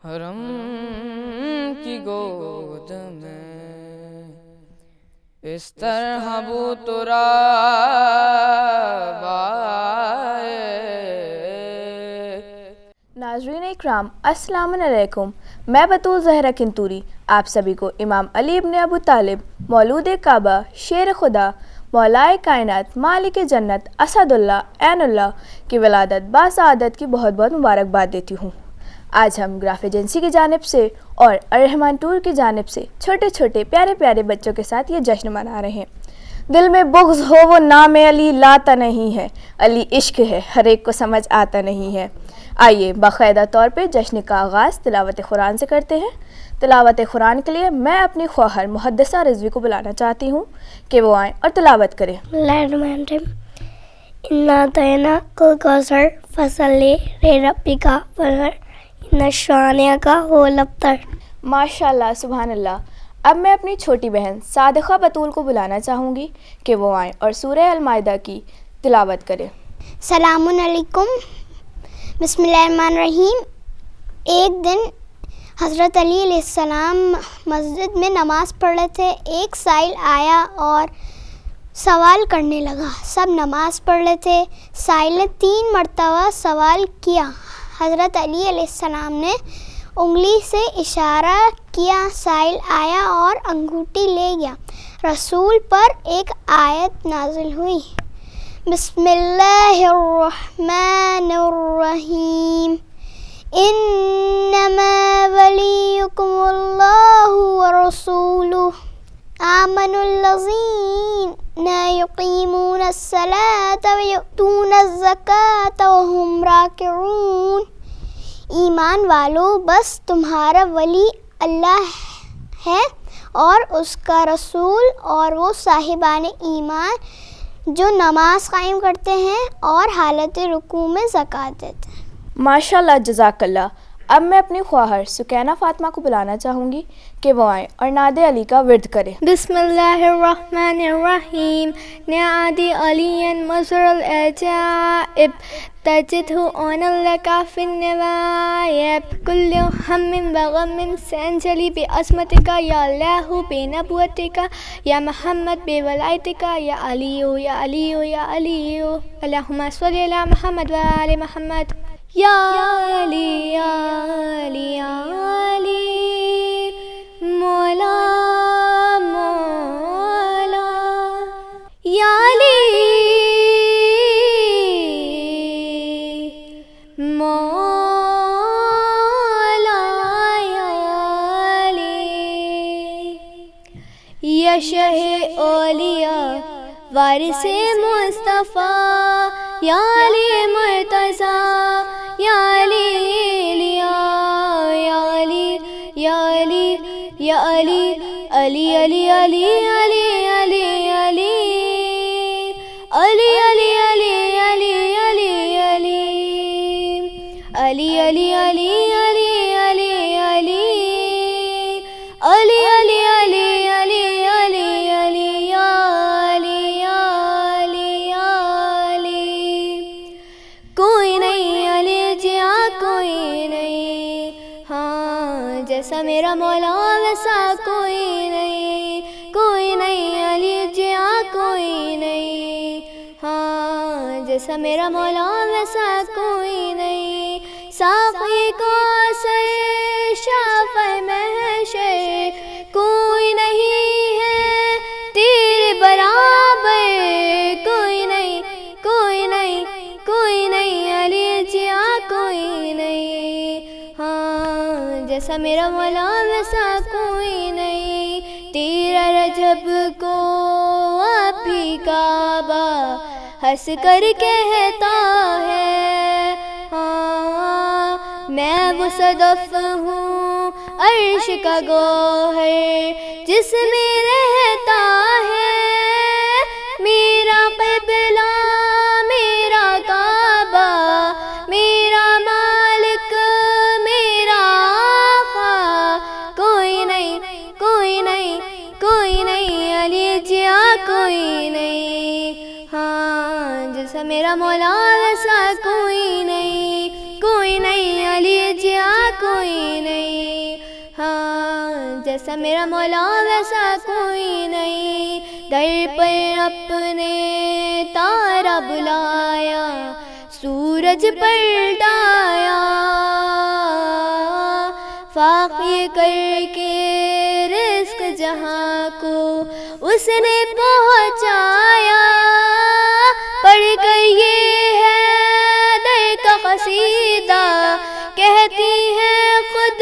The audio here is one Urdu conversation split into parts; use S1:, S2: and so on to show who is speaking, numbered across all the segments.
S1: حرم کی گود میں اس طرح بو تراب آئے۔
S2: ناظرین اکرام السلام علیکم، میں بطول زہرا کنتوری آپ سبھی کو امام علی ابن ابو طالب مولود کعبہ شیر خدا مولائے کائنات مالک جنت اسد اللہ عین اللہ کی ولادت باسعادت کی بہت بہت مبارکباد دیتی ہوں۔ آج ہم گراف ایجنسی کی جانب سے اور الرحمان ٹور کی جانب سے چھوٹے چھوٹے پیارے پیارے بچوں کے ساتھ یہ جشن منا رہے ہیں۔ دل میں بغض ہو وہ نام علی لاتا نہیں ہے، علی عشق ہے ہر ایک کو سمجھ آتا نہیں ہے۔ آئیے باقاعدہ طور پہ جشن کا آغاز تلاوت قرآن سے کرتے ہیں۔ تلاوت قرآن کے لیے میں اپنی خواہر محدثہ رضوی کو بلانا چاہتی ہوں کہ وہ آئیں اور تلاوت کریں۔
S3: اِنَّا أَعْطَيْنَاكَ الْكَوْثَرَ فَصَلِّ لِرَبِّكَ وَانْحَرْ إِنَّ شَانِئَكَ هُوَ الْأَبْتَرُ۔
S2: ماشاء اللہ سبحان اللہ۔ اب میں اپنی چھوٹی بہن صادقہ بطول کو بلانا چاہوں گی کہ وہ آئیں اور سورہ المائدہ کی تلاوت کریں۔
S3: السلام علیکم، بسم اللہ الرحمن الرحیم۔ ایک دن حضرت علی علیہ السلام مسجد میں نماز پڑھ رہے تھے۔ ایک سائل آیا اور سوال کرنے لگا۔ سب نماز پڑھ رہے تھے۔ سائل نے 3 مرتبہ سوال کیا۔ حضرت علی علیہ السلام نے انگلی سے اشارہ کیا، سائل آیا اور انگوٹھی لے گیا۔ رسول پر ایک آیت نازل ہوئی، بسم اللہ الرحمن الرحیم، انما ولیکم اللہ ورسولہ آمنوا الذین یقیمون الصلاة ویؤتون الزکاة وہم راکعون۔ ایمان والو، بس تمہارا ولی اللہ ہے اور اس کا رسول اور وہ صاحبان ایمان جو نماز قائم کرتے ہیں اور حالت رکوع میں زکوٰۃ دیتے ہیں۔
S2: ماشاء اللہ جزاک اللہ۔ اب میں اپنی خواہر سکینہ فاطمہ کو بلانا چاہوں گی کہ وہ آئیں اور نعت علی کا ورد کریں۔
S4: بسم اللہ الرحمن الرحیم، نعت علی مظہر العجائب، تجدہ عونا لک فی النوائب، کل ہم وغم سینجلی بعظمتک یا اللہ بنبوتک یا محمد بولایتک یا علی یا علی یا علی، اللہم صلی علی محمد و آل محمد۔ یا علی یا علی یا علی، مولا مولا یا علی، مولا یا علی، یا شہ اولیاء وارث مصطفیٰ، یا علی مرتضیٰ، یا علی یا علی یا علی یا علی، علی علی علی علی علی علی، علی علی علی علی علی علی، علی علی علی علی علی علی، علی علی علی علی علی علی، یا علی یا علی یا علی، کوئی نہیں علی جیا کوئی نہیں، ہاں جیسا میرا مولا ویسا کوئی نہیں، کوئی نہیں علی جیا کوئی نہیں، ہاں جیسا میرا مولا ویسا کوئی نہیں، ساقی کو سر شافع محشر کوئی نہیں ہے تیرے برابر، کوئی نہیں کوئی نہیں کوئی نہیں علی جیا کوئی نہیں، ہاں جیسا میرا مولا ویسا کوئی نہیں، تیرا رجب کو اب بھی کعبہ ہنس کر کہتا ہے، ہاں میں وہ صدف ہوں عرش کا گوہر جس میں رہتا ہے میرا قبلہ میرا کعبہ، میرا مالک میرا آقا، کوئی نہیں کوئی نہیں کوئی نہیں علی جیا کوئی نہیں، ہاں جیسا میرا مولا ویسا کوئی نہیں، کوئی نہیں علی جیا کوئی نہیں۔ جیسا میرا مولا ویسا کوئی نہیں. در پر اپنے تارا بلایا, سورج پلٹایا, فاقی کر کے رزق جہاں کو اس نے پہنچایا. پڑھ کر یہ ہے در کا قصیدہ, کہتی ہے خود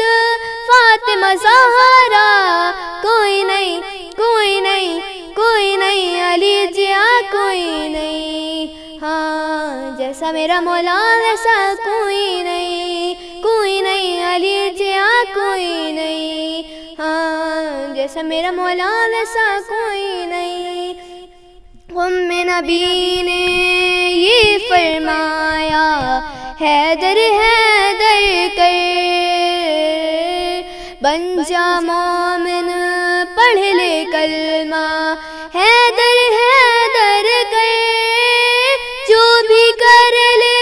S4: فاطمہ زہرا, کوئی نہیں کوئی نہیں کوئی نہیں علی جیا کوئی نہیں. ہاں جیسا میرا مولا ویسا کوئی نہیں, کوئی نہیں علی جیا کوئی نہیں. ہاں جیسا میرا مولا ویسا کوئی نہیں. ام نبی نے یہ فرمایا, حیدر حیدر کر بن جا مومن, پڑھ لے کلمہ حیدر حیدر کر. جو بھی کر لے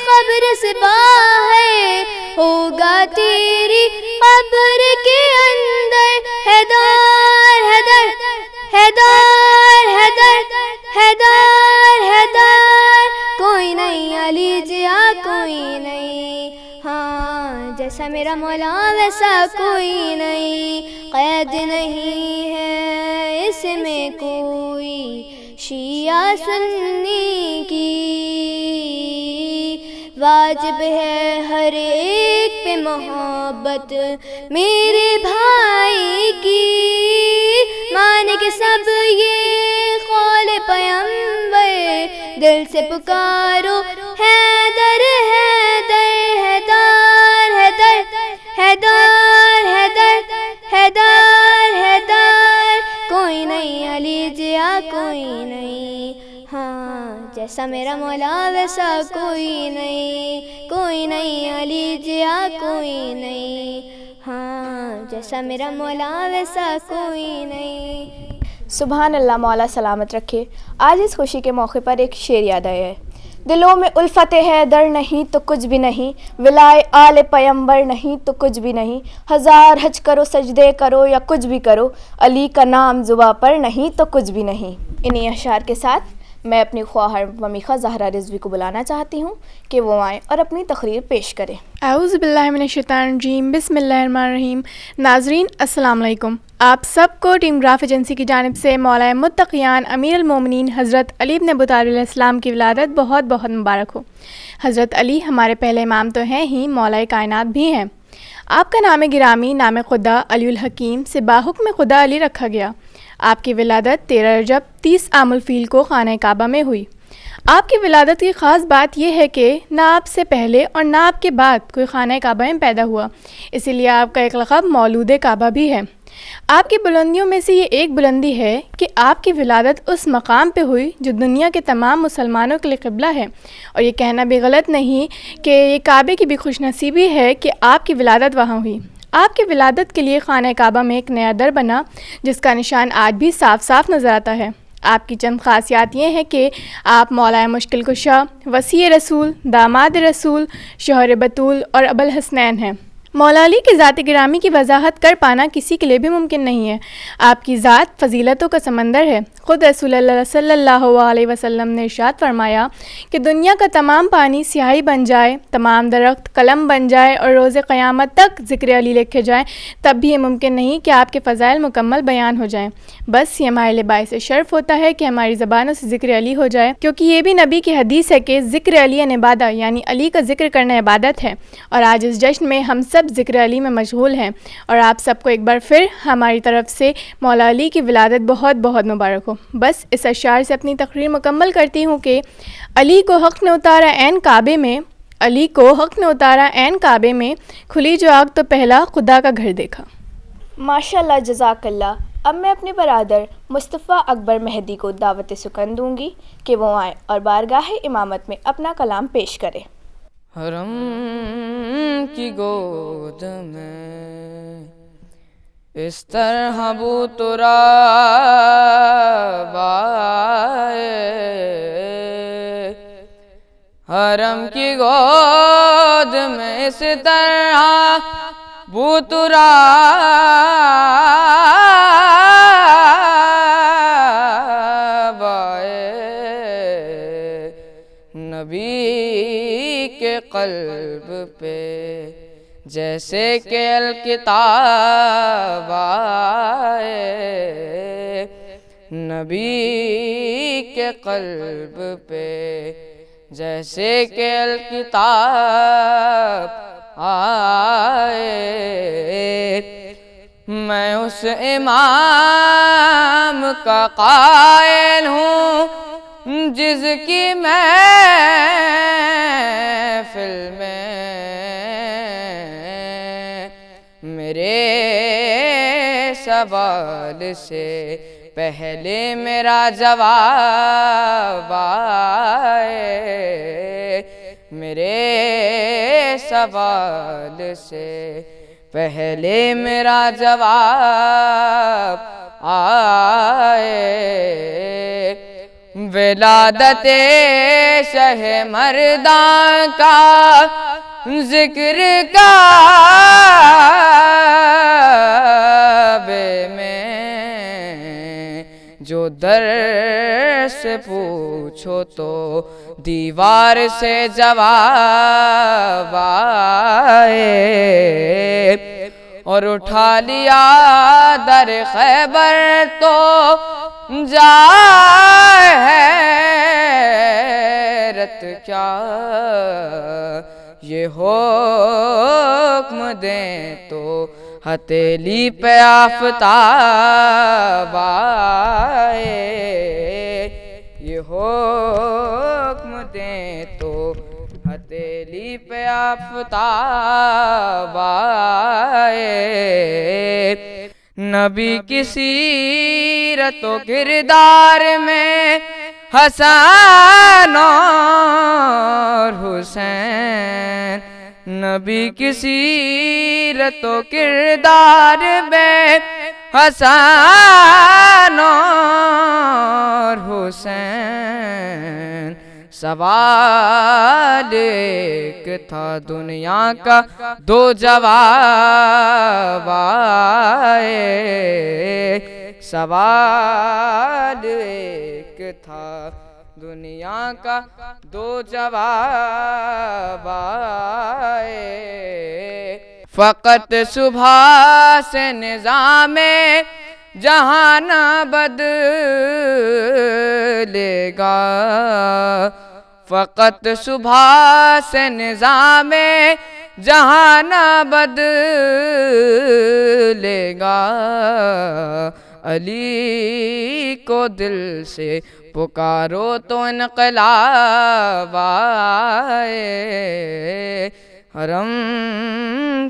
S4: قبر سے باہر, ہوگا تیری قبر کے اندر. حیدر حیدر حیدر حیدر حیدر حیدر, کوئی نہیں علی جیا کوئی نہیں. ہاں جیسا میرا مولا ویسا کوئی نہیں. قید نہیں ہے اس میں کوئی شیعہ سنی کی, واجب ہے ہر ایک پہ محبت میرے بھائی کی. مان کے سب یہ قول پیغمبر, دل سے پکارو حیدر حیدر حیدر حیدر حیدر حیدر حیدر حیدر, کوئی نہیں علی جیا کوئی نہیں. ہاں جیسا میرا مولا ویسا کوئی نہیں, کوئی نہیں علی جیا کوئی نہیں. ہاں جیسا میرا مولا ویسا کوئی نہیں.
S2: سبحان اللہ, مولا سلامت رکھے. آج اس خوشی کے موقع پر ایک شعر یاد آیا ہے. دلوں میں الفت حیدر نہیں تو کچھ بھی نہیں, ولائے آل پیمبر نہیں تو کچھ بھی نہیں. ہزار حج کرو سجدے کرو یا کچھ بھی کرو, علی کا نام زباں پر نہیں تو کچھ بھی نہیں. انہی اشعار کے ساتھ میں اپنی خواہر ومیخہ زہرا رضوی کو بلانا چاہتی ہوں کہ وہ آئیں اور اپنی تقریر پیش کریں.
S5: اعوذ باللہ من الشیطان الرجیم, بسم اللہ الرحمن الرحیم. ناظرین السلام علیکم. آپ سب کو ٹیم گراف ایجنسی کی جانب سے مولا متقیان امیر المومنین حضرت علی بن ابی طالب علیہ السلام کی ولادت بہت بہت مبارک ہو. حضرت علی ہمارے پہلے امام تو ہیں ہی, مولا کائنات بھی ہیں. آپ کا نام گرامی نام خدا علی الحکیم سے باحکم خدا علی رکھا گیا. آپ کی ولادت 13 رجب 30 عام الفیل کو خانہ کعبہ میں ہوئی. آپ کی ولادت کی خاص بات یہ ہے کہ نہ آپ سے پہلے اور نہ آپ کے بعد کوئی خانہ کعبہ میں پیدا ہوا, اسی لیے آپ کا ایک لقب مولود کعبہ بھی ہے. آپ کی بلندیوں میں سے یہ ایک بلندی ہے کہ آپ کی ولادت اس مقام پہ ہوئی جو دنیا کے تمام مسلمانوں کے لیے قبلہ ہے, اور یہ کہنا بھی غلط نہیں کہ یہ کعبے کی بھی خوش نصیبی ہے کہ آپ کی ولادت وہاں ہوئی. آپ کی ولادت کے لیے خانہ کعبہ میں ایک نیا در بنا جس کا نشان آج بھی صاف صاف نظر آتا ہے. آپ کی چند خاصیات یہ ہیں کہ آپ مولا مشکل کشا, وسیع رسول, داماد رسول, شوہر بطول اور ابوالحسنین ہیں. مولا علی کی ذات گرامی کی وضاحت کر پانا کسی کے لیے بھی ممکن نہیں ہے. آپ کی ذات فضیلتوں کا سمندر ہے. خود رسول اللہ صلی اللہ علیہ وسلم نے ارشاد فرمایا کہ دنیا کا تمام پانی سیاہی بن جائے, تمام درخت قلم بن جائے اور روز قیامت تک ذکر علی لکھے جائیں, تب بھی یہ ممکن نہیں کہ آپ کے فضائل مکمل بیان ہو جائیں. بس یہ ہمارے لیے باعث شرف ہوتا ہے کہ ہماری زبانوں سے ذکر علی ہو جائے, کیونکہ یہ بھی نبی کی حدیث ہے کہ ذکر علی عبادہ, یعنی علی کا ذکر کرنا عبادت ہے. اور آج اس جشن میں ہم سب ذکر علی میں مشغول ہیں, اور آپ سب کو ایک بار پھر ہماری طرف سے مولا علی کی ولادت بہت بہت مبارک ہو. بس اس اشعار سے اپنی تقریر مکمل کرتی ہوں کہ علی کو حق نے اتارا عین کعبے میں, علی کو حق نے اتارا عین کعبے میں, کھلی جو آگ تو پہلا خدا کا گھر دیکھا.
S2: ماشاء اللہ, جزاک اللہ. اب میں اپنے برادر مصطفیٰ اکبر مہدی کو دعوت سکن دوں گی کہ وہ آئیں اور بارگاہ امامت میں اپنا کلام پیش کریں.
S1: حرم کی گود میں اس طرح بو تراب آئے, حرم کی گود میں اس طرح بو تراب قلب پہ جیسے کہ الکتاب آئے، نبی کے قلب پہ جیسے کہ الکتاب آئے۔ میں اس امام کا قائل ہوں جس کی محفل میں میرے سوال سے پہلے میرا جواب آئے، میرے سوال سے پہلے میرا جواب آئے۔ ولادت شہ مردان کا ذکر کعبے میں، جو در سے پوچھو تو دیوار سے جواب آئے، اور اٹھا لیا در خیبر تو جائے حیرت کیا، یہ حکم دیں تو ہتھیلی پہ آفتاب آئے، یہ حکم دیں تو ہتھیلی پہ آفتاب آئے۔ نبی کی سیرت و کردار میں حسن اور حسین، نبی کی سیرت و کردار میں حسن اور حسین، سوال ایک تھا دنیا کا دو جواب آئے، سوال ایک تھا دنیا کا دو جواب آئے۔ فقط صبح سے نظام جہان بدلے گا، فقط صبح سے نظام جہان بدلے گا، علی کو دل سے پکارو تو انقلاب آئے، حرم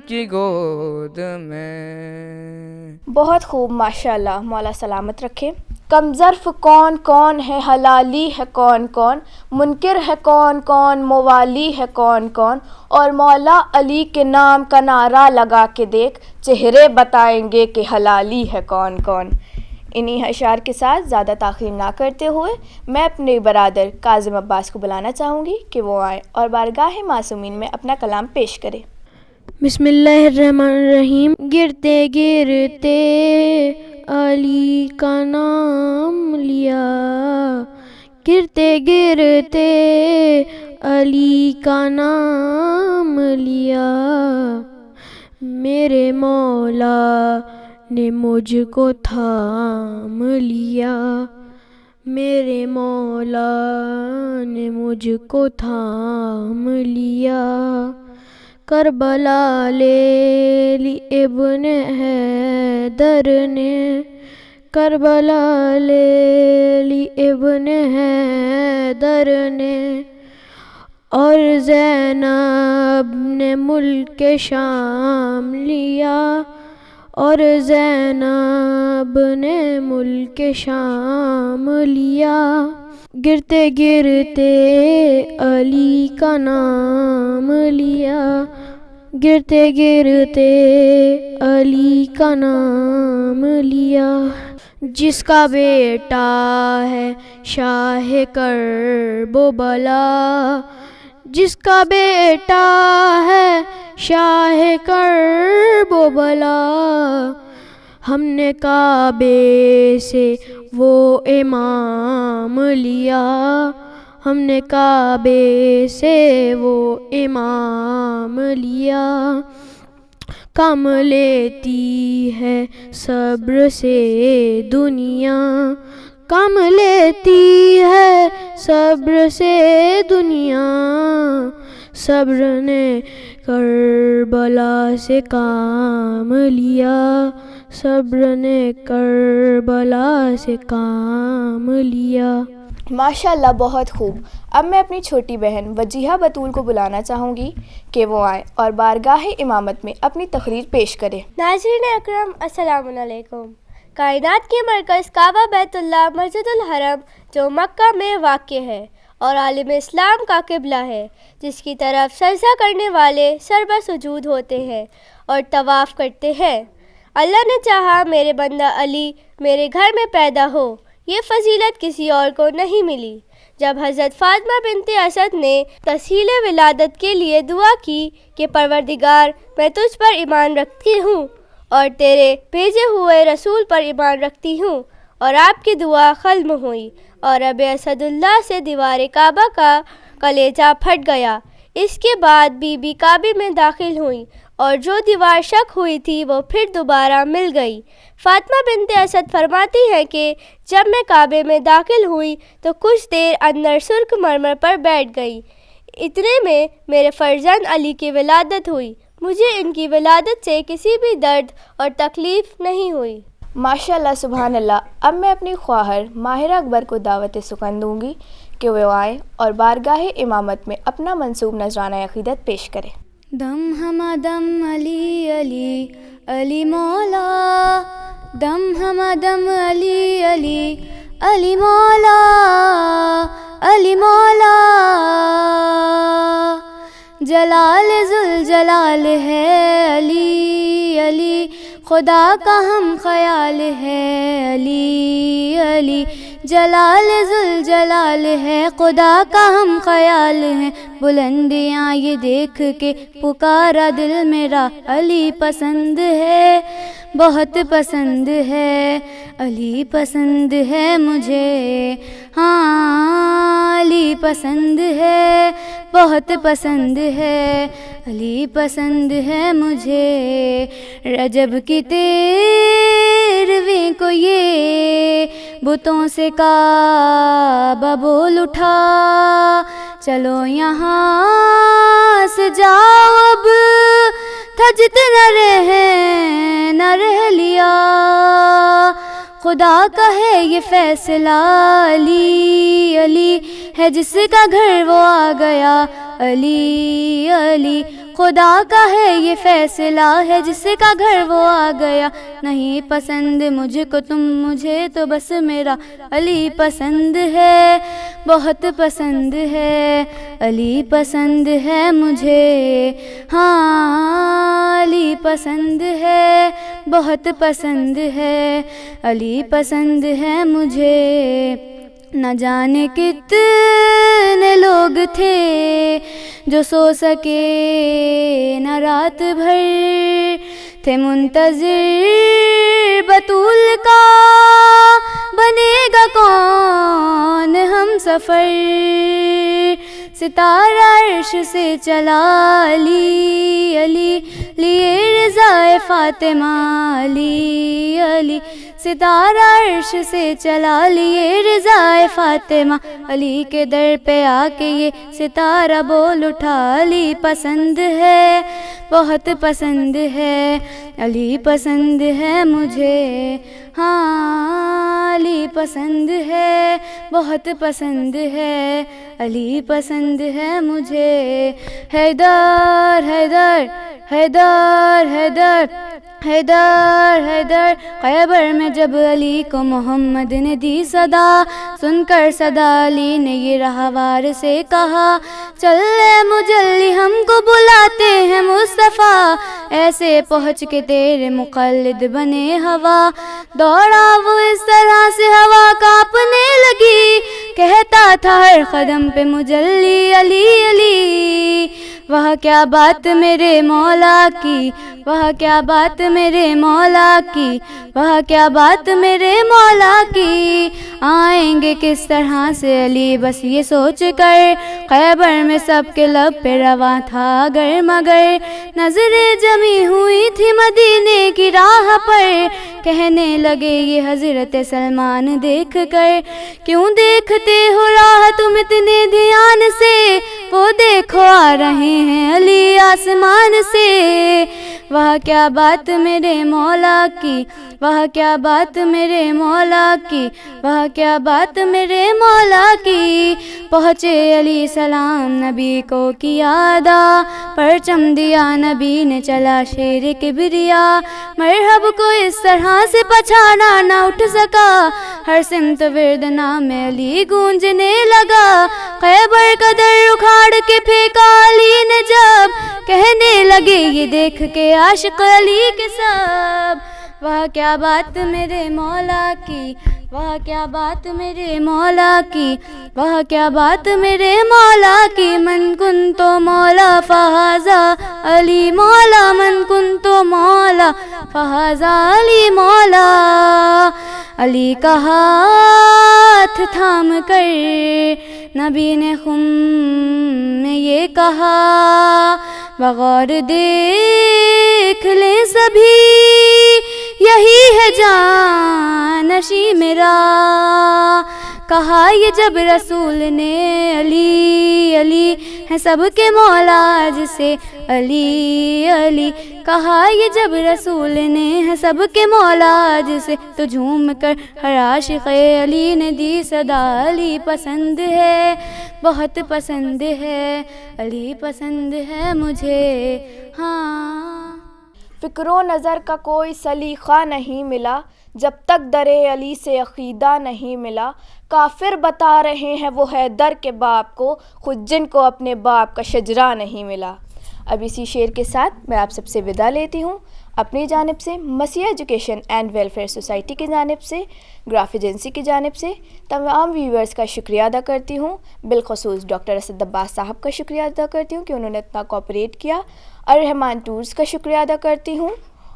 S1: کی گود میں۔
S2: بہت خوب، ماشاءاللہ، مولا سلامت رکھے۔ کم ظرف کون کون ہے، حلالی ہے کون کون، منکر ہے کون کون، موالی ہے کون کون، اور مولا علی کے نام کا نعرہ لگا کے دیکھ، چہرے بتائیں گے کہ حلالی ہے کون کون۔ انہی اشعار کے ساتھ زیادہ تاخیر نہ کرتے ہوئے میں اپنے برادر کاظم عباس کو بلانا چاہوں گی کہ وہ آئیں اور بارگاہ معصومین میں اپنا کلام پیش کرے۔
S4: بسم اللہ الرحمن الرحیم۔ گرتے گرتے علی کا نام لیا، گرتے گرتے علی کا نام لیا، میرے مولا نے مجھ کو تھام لیا، میرے مولا نے مجھ کو تھام لیا، کربلا لے لی ابن حیدر نے، کربلا لے لی ابن حیدر نے، اور زینب نے ملک شام لیا، اور زینب نے ملک شام لیا، گرتے گرتے علی کا نام لیا، گرتے گرتے علی کا نام لیا، جس کا بیٹا ہے شاہ کرب و بلا، جس کا بیٹا ہے شاہ کرب و بلا، ہم نے کعبے سے وہ امام لیا،
S6: ہم نے کعبے سے وہ امام لیا. کام لیتی ہے صبر سے دنیا, کام لیتی ہے صبر سے دنیا. صبر نے کربلا سے کام لیا, صبر نے کربلا سے کام لیا.
S2: ماشاء اللہ, بہت خوب. اب میں اپنی چھوٹی بہن وجیہہ بطول کو بلانا چاہوں گی کہ وہ آئیں اور بارگاہ امامت میں اپنی تقریر پیش کرے.
S4: ناظرین اکرم السلام علیکم. کائنات کے مرکز کعبہ بیت اللہ مسجد الحرم جو مکہ میں واقع ہے اور عالم اسلام کا قبلہ ہے, جس کی طرف سجدہ کرنے والے سربہ سجود ہوتے ہیں اور طواف کرتے ہیں. اللہ نے چاہا میرے بندہ علی میرے گھر میں پیدا ہو. یہ فضیلت کسی اور کو نہیں ملی. جب حضرت فاطمہ بنت اسد نے تسہیل ولادت کے لیے دعا کی کہ پروردگار میں تجھ پر ایمان رکھتی ہوں اور تیرے بھیجے ہوئے رسول پر ایمان رکھتی ہوں, اور آپ کی دعا ختم ہوئی اور اب اسد اللہ سے دیوار کعبہ کا کلیجہ پھٹ گیا. اس کے بعد بی بی کعبے میں داخل ہوئیں اور جو دیوار شک ہوئی تھی وہ پھر دوبارہ مل گئی. فاطمہ بنت اسد فرماتی ہے کہ جب میں کعبے میں داخل ہوئی تو کچھ دیر اندر سرخ مرمر پر بیٹھ گئی. اتنے میں میرے فرزند علی کی ولادت ہوئی. مجھے ان کی ولادت سے کسی بھی درد اور تکلیف نہیں ہوئی.
S2: ماشاء اللہ, سبحان اللہ. اب میں اپنی خواہر ماہرہ اکبر کو دعوت سخن دوں گی کہ وہ آئیں اور بارگاہ امامت میں اپنا منسوب نذرانہ عقیدت پیش کرے.
S7: دم ہما دم علی علی علی مولا, دم ہما دم علی علی علی مولا, علی مولا. جلال ذل جلال ہے علی علی, خدا کا ہم خیال ہے علی علی. جلال ذل جلال ہے, خدا کا ہم خیال ہے. بلندیاں یہ دیکھ کے پکارا دل میرا, علی پسند ہے بہت پسند ہے, علی پسند ہے مجھے, ہاں علی پسند ہے بہت پسند ہے, علی پسند ہے مجھے. رجب کی 13ویں کو یہ بتوں سے کعبہ بول اٹھا, چلو یہاں سے جاؤ اب تھجت نہ رہ لیا. خدا کا ہے یہ فیصلہ, علی علی ہے جس کا گھر وہ آ گیا, علی علی. خدا کا ہے یہ فیصلہ ہے جس کا گھر وہ آ گیا. نہیں پسند مجھ کو تم, مجھے تو بس میرا علی پسند ہے بہت پسند ہے, علی پسند ہے مجھے, ہاں علی پسند ہے بہت پسند ہے, علی پسند ہے مجھے. نہ جانے کتنے لوگ تھے جو سو سکے نہ رات بھر, تھے منتظر بطول کا بنے گا کون ہم سفر. ستارہ عرش سے چلا علی علی, لیے رضا فاطمہ علی علی. ستارہ عرش سے چلا لیے رضا فاطمہ, علی کے در پہ آ کے یہ ستارہ بول اٹھا, علی پسند ہے بہت پسند ہے, علی پسند ہے مجھے, ہاں علی پسند ہے بہت پسند ہے, علی پسند ہے مجھے. حیدر حیدر حیدر حیدر حیدر حیدر. خیبر میں جب علی کو محمد نے دی صدا, سن کر صدا علی نے یہ راہوار سے کہا, چل اے مجلی ہم کو بلاتے ہیں مصطفیٰ. ایسے پہنچ کے تیرے مقلد بنے ہوا, دوڑا وہ اس طرح سے ہوا کانپنے لگی, کہتا تھا ہر قدم پہ مجلی علی علی. وہ کیا بات میرے مولا کی، وہ کیا بات میرے مولا کی، وہ کیا بات میرے مولا کی، آئیں گے کس طرح سے علی بس یہ سوچ کر، خیبر میں سب کے لب پہ رواں تھا اگر مگر، نظریں جمی ہوئی تھی مدینے کی راہ پر، کہنے لگے یہ حضرت سلمان دیکھ کر، کیوں دیکھتے ہو راہ تم اتنے دھیان سے، وہ دیکھو آ رہے ہیں علی آسمان سے، وہ کیا بات میرے مولا کی، وہ کیا بات میرے مولا کی، وہ کیا بات میرے مولا کی، پہنچے علی سلام نبی کو کیا ادا، پرچم دیا نبی نے چلا شیر کبریا، مرحب کو اس طرح سے پچھانا نہ اٹھ سکا، ہر سمت ورد نام علی گونجنے لگا، خیبر کا در اکھاڑ کے پھینکا علی نے جب، کہنے لگے یہ دیکھ کے عاشق علی کے سب، وہ کیا بات میرے مولا کی، وہ کیا بات میرے مولا کی، وہ کیا بات میرے مولا کی، من کن تو مولا فہذا علی مولا، من کن تو مولا فہذا علی مولا، علی کا ہاتھ تھام کر نبی نے خم میں یہ کہا، بغور دیکھ لیں سبھی یہی ہے جانشی میرا، کہا یہ جب رسول نے علی علی ہے سب کے مولا جسے علی علی، کہا یہ جب رسول نے ہے سب کے مولا جسے، تو جھوم کر ہر عاشق علی نے دی صدا، علی پسند ہے بہت پسند ہے، علی پسند ہے مجھے ہاں۔
S2: فکر و نظر کا کوئی سلیقہ نہیں ملا، جب تک در علی سے عقیدہ نہیں ملا، کافر بتا رہے ہیں وہ حیدر کے باپ کو، خود جن کو اپنے باپ کا شجرہ نہیں ملا۔ اب اسی شعر کے ساتھ میں آپ سب سے وداع لیتی ہوں، اپنی جانب سے مسیح ایجوکیشن اینڈ ویلفیئر سوسائٹی کی جانب سے، گراف ایجنسی کی جانب سے تمام ویورز کا شکریہ ادا کرتی ہوں، بالخصوص ڈاکٹر اسد عباس صاحب کا شکریہ ادا کرتی ہوں کہ انہوں نے اتنا کوآپریٹ کیا، الرحمان ٹورز کا شکریہ ادا کرتی ہوں،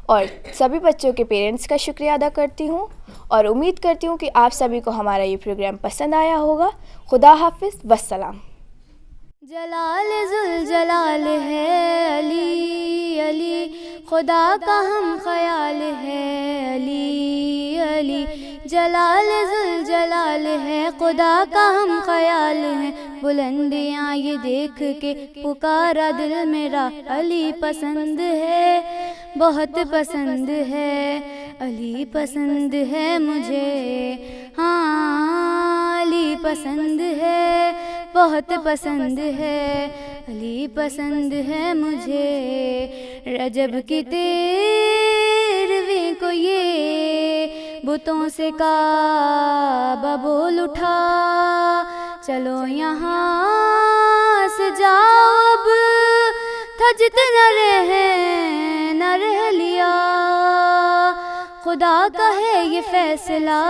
S2: اور سبھی بچوں کے پیرنٹس کا شکریہ ادا کرتی ہوں، اور امید کرتی ہوں کہ آپ سبھی کو ہمارا یہ پروگرام پسند آیا ہوگا۔ خدا حافظ، والسلام۔
S7: جلال ذوالجلال ہے علی علی، خدا کا ہم خیال ہے علی علی، جلال ذوالجلال ہے خدا کا ہم خیال ہے، بلندیاں یہ دیکھ کے پکارا دل میرا، علی پسند ہے بہت پسند ہے، علی پسند ہے مجھے ہاں، علی پسند ہے بہت پسند ہے، علی پسند ہے مجھے، رجب کی 13ویں کو یہ بتوں سے کعبہ بول اٹھا، چلو یہاں سے جاؤ اب تھا جتنا نہ رہ لیا، خدا کا ہے یہ فیصلہ،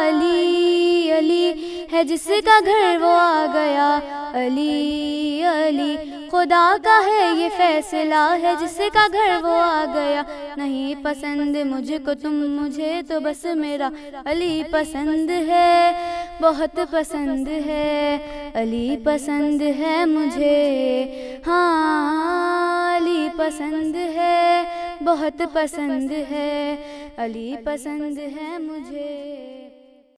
S7: علی علی ہے جس کا گھر وہ آ گیا، علی علی خدا کا ہے یہ فیصلہ، ہے جس کا گھر وہ آ گیا، نہیں پسند مجھ کو تم مجھے تو بس میرا علی پسند ہے بہت پسند ہے، علی پسند ہے مجھے ہاں، علی پسند ہے بہت پسند ہے، علی پسند ہے مجھے۔